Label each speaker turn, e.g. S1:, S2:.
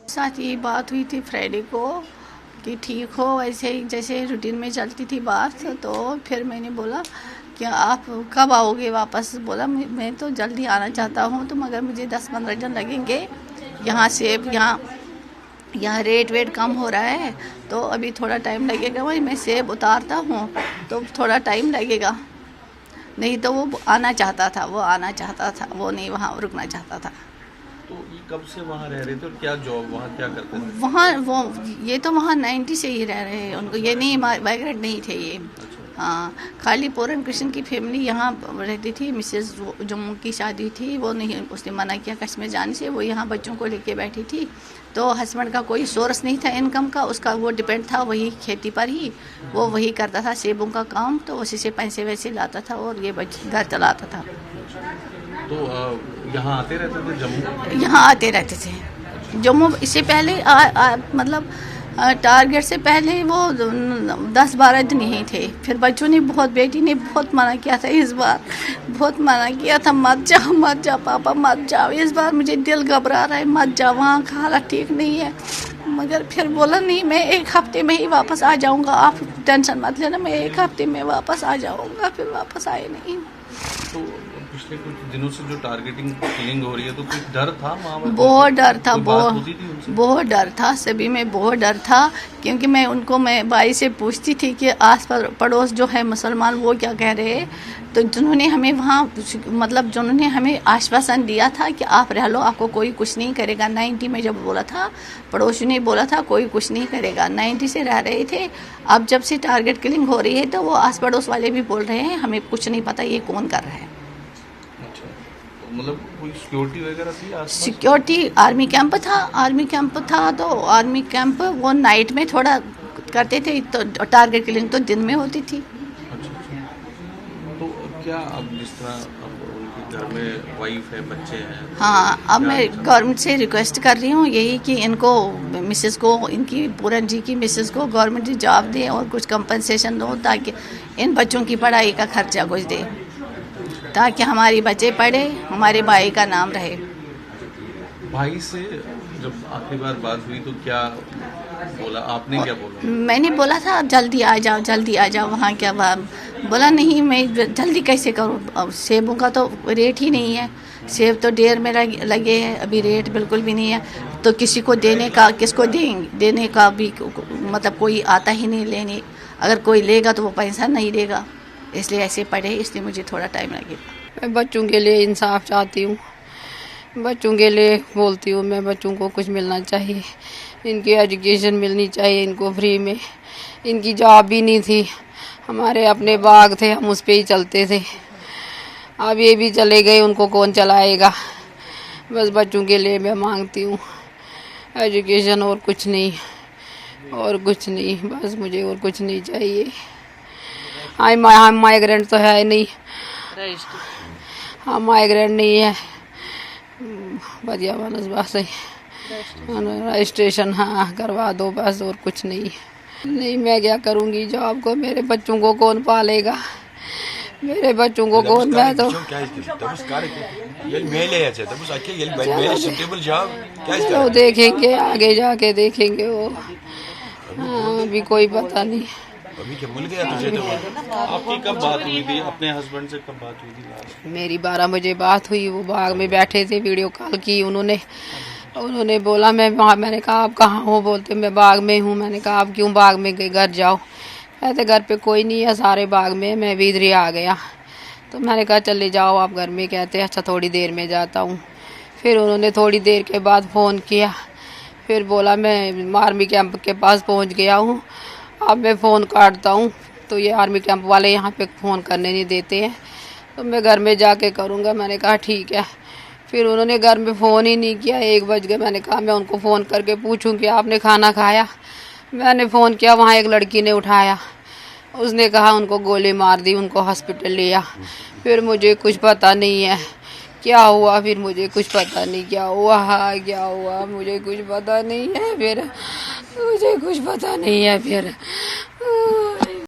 S1: साथ ये बात हुई थी फ्राइडे को कि ठीक हो, वैसे ही जैसे रूटीन में चलती थी बात। तो फिर मैंने बोला कि आप कब आओगे वापस? बोला मैं तो जल्दी आना चाहता हूँ, तो मगर मुझे 10-15 दिन लगेंगे। यहाँ से यहाँ रेट वेट कम हो रहा है, तो अभी थोड़ा टाइम लगेगा। वही मैं सेब उतारता हूँ तो थोड़ा टाइम लगेगा। नहीं तो वो आना चाहता था, वो नहीं वहाँ रुकना चाहता था।
S2: तो ये कब से वहाँ रह रहे थे और क्या जॉब वहाँ क्या करते थे?
S1: वहाँ वो ये तो वहाँ 90 से ही रह रहे हैं। उनको ये नहीं माइग्रेट नहीं थे ये। हाँ, खाली पूरन कृष्ण की फैमिली यहाँ रहती थी। मिसेस जम्मू की शादी थी, वो नहीं, उसने मना किया कश्मीर जाने से। वो यहाँ बच्चों को लेके बैठी थी। तो हस्बैंड का कोई सोर्स नहीं था इनकम का, उसका वो डिपेंड था वही खेती पर ही। वो वही करता था सेबों का काम, तो उसी से पैसे वैसे लाता था और ये घर चलाता था।
S2: तो यहाँ आते रहते थे जम्मू?
S1: यहाँ आते रहते थे जम्मू। इससे पहले मतलब टारगेट से पहले वो 10-12 दिन यहीं थे। फिर बच्चों ने बेटी ने बहुत मना किया था। इस बार बहुत मना किया था, मत जाओ पापा, मत जाओ। इस बार मुझे दिल घबरा रहा है, मत जाओ, वहाँ का हालत ठीक नहीं है। मगर फिर बोला नहीं, मैं 1 हफ्ते में ही वापस आ जाऊँगा, आप टेंशन मत लेना, मैं 1 हफ्ते में वापस आ जाऊँगा। फिर वापस आए नहीं।
S2: तो पिछले कुछ दिनों से जो टारगेटिंग किलिंग हो रही है, तो कुछ डर था वहाँ पर?
S1: बहुत डर था,
S2: बहुत
S1: डर था सभी में, बहुत डर था। क्योंकि मैं भाई से पूछती थी कि आस पड़ोस जो है मुसलमान वो क्या कह रहे हैं। तो जिन्होंने हमें वहाँ जिन्होंने हमें आश्वासन दिया था कि आप रह लो, आपको कोई कुछ नहीं करेगा। 90 में जब बोला था, पड़ोसी ने बोला था कोई कुछ नहीं करेगा। 90 से रह रहे थे। अब जब से टारगेट किलिंग हो रही है तो वो आस पड़ोस वाले भी बोल रहे हैं हमें कुछ नहीं पता ये कौन कर रहा है।
S2: मतलब कोई सिक्योरिटी वगैरह थी आसपास?
S1: सिक्योरिटी आर्मी कैंप था। तो आर्मी कैंप वो नाइट में थोड़ा करते थे, तो टारगेट किलिंग तो दिन में होती थी।
S2: अच्छा। तो क्या अब जिस तरह उनके घर में वाइफ है, बच्चे हैं?
S1: हाँ, अब मैं गवर्नमेंट से रिक्वेस्ट कर रही हूँ यही कि इनको, मिसेस को, इनकी पूरन जी की मिसेस को गवर्नमेंट जॉब दे और कुछ कंपनसेशन दो, ताकि इन बच्चों की पढ़ाई का खर्चा कुछ दे, ताकि हमारी बच्चे पढ़े, हमारे भाई का नाम रहे।
S2: भाई से जब आखिरी बार बात हुई तो क्या बोला आपने? क्या बोला?
S1: मैंने बोला था जल्दी आ जाओ। वहाँ क्या बोला नहीं, मैं जल्दी कैसे करूँ? अब सेबों का तो रेट ही नहीं है। सेब तो ढेर में लगे हैं, अभी रेट बिल्कुल भी नहीं है। तो किसी को किसको देने का भी कोई आता ही नहीं लेने। अगर कोई लेगा तो वो पैसा नहीं देगा, इसलिए ऐसे पढ़े, इसलिए मुझे थोड़ा टाइम लगेगा।
S3: मैं बच्चों के लिए इंसाफ चाहती हूँ, बच्चों के लिए बोलती हूँ मैं। बच्चों को कुछ मिलना चाहिए, इनकी एजुकेशन मिलनी चाहिए इनको फ्री में। इनकी जॉब भी नहीं थी, हमारे अपने बाग थे, हम उस पे ही चलते थे। अब ये भी चले गए, उनको कौन चलाएगा? बस बच्चों के लिए मैं मांगती हूँ एजुकेशन, और कुछ नहीं, बस मुझे और कुछ नहीं चाहिए। हाँ, माइग्रेंट तो है नहीं, हाँ माइग्रेंट नहीं है, बढ़िया बनस बस रजिस्ट्रेशन हाँ करवा दो बस, और कुछ नहीं। मैं क्या करूँगी जॉब को? मेरे बच्चों को कौन पालेगा? मेरे बच्चों को कौन? मैं तो देखेंगे, आगे जाके देखेंगे वो। हाँ, अभी कोई पता नहीं।
S2: अभी क्या भूल गया तुझे? तो आपकी कब बात हुई थी अपने हस्बैंड से? कब बात हुई थी?
S3: मेरी 12 बजे बात हुई। वो बाग में बैठे थे, वीडियो कॉल की उन्होंने बोला मैंने कहा आप कहाँ हो? बोलते मैं बाग में हूँ। मैंने कहा आप क्यों बाग में गए? घर जाओ। कहते घर पे कोई नहीं है, सारे बाग में, मैं भी इधर ही आ गया। तो मैंने कहा चले जाओ आप घर में। कहते अच्छा थोड़ी देर में जाता हूँ। फिर उन्होंने थोड़ी देर के बाद फ़ोन किया, फिर बोला मैं आर्मी कैंप के पास पहुँच गया हूँ, अब मैं फ़ोन काटता हूँ। तो ये आर्मी कैंप वाले यहाँ पे फ़ोन करने नहीं देते हैं, तो मैं घर में जाके करूँगा। मैंने कहा ठीक है। फिर उन्होंने घर में फ़ोन ही नहीं किया, 1 बज गए। मैंने कहा मैं उनको फ़ोन करके पूछूं कि आपने खाना खाया? मैंने फ़ोन किया, वहाँ एक लड़की ने उठाया, उसने कहा उनको गोली मार दी, उनको हॉस्पिटल लिया। फिर मुझे कुछ पता नहीं है क्या हुआ फिर मुझे कुछ पता नहीं, क्या हुआ क्या हुआ मुझे कुछ पता नहीं है, फिर मुझे कुछ पता नहीं है। फिर